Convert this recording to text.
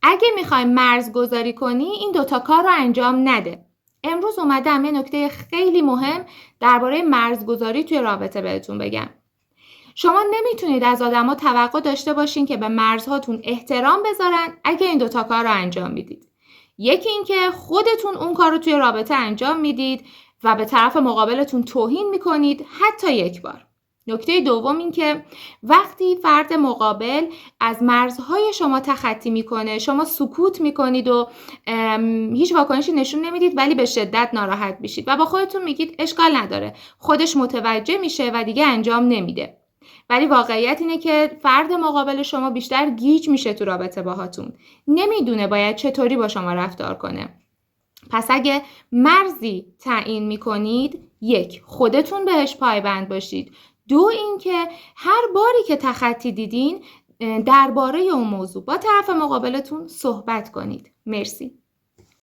اگه میخوای مرز گذاری کنی این دوتا کار رو انجام نده. امروز اومدم یه نکته خیلی مهم درباره مرزگذاری توی رابطه بهتون بگم. شما نمیتونید از آدما توقع داشته باشین که به مرزهاتون احترام بذارن اگه این دوتا کار رو انجام میدید. یکی این که خودتون اون کار رو توی رابطه انجام میدید و به طرف مقابلتون توهین میکنید حتی یک بار. نکته دوم این که وقتی فرد مقابل از مرزهای شما تخطی میکنه شما سکوت میکنید و هیچ واکنشی نشون نمیدید ولی به شدت ناراحت میشید و با خودتون میگید اشکال نداره، خودش متوجه میشه و دیگه انجام نمیده. ولی واقعیت اینه که فرد مقابل شما بیشتر گیج میشه تو رابطه باهاتون، نمیدونه باید چطوری با شما رفتار کنه. پس اگه مرزی تعیین میکنید، یک، خودتون بهش پایبند باشید. دو، اینکه هر باری که تخطی دیدین درباره اون موضوع با طرف مقابلتون صحبت کنید. مرسی.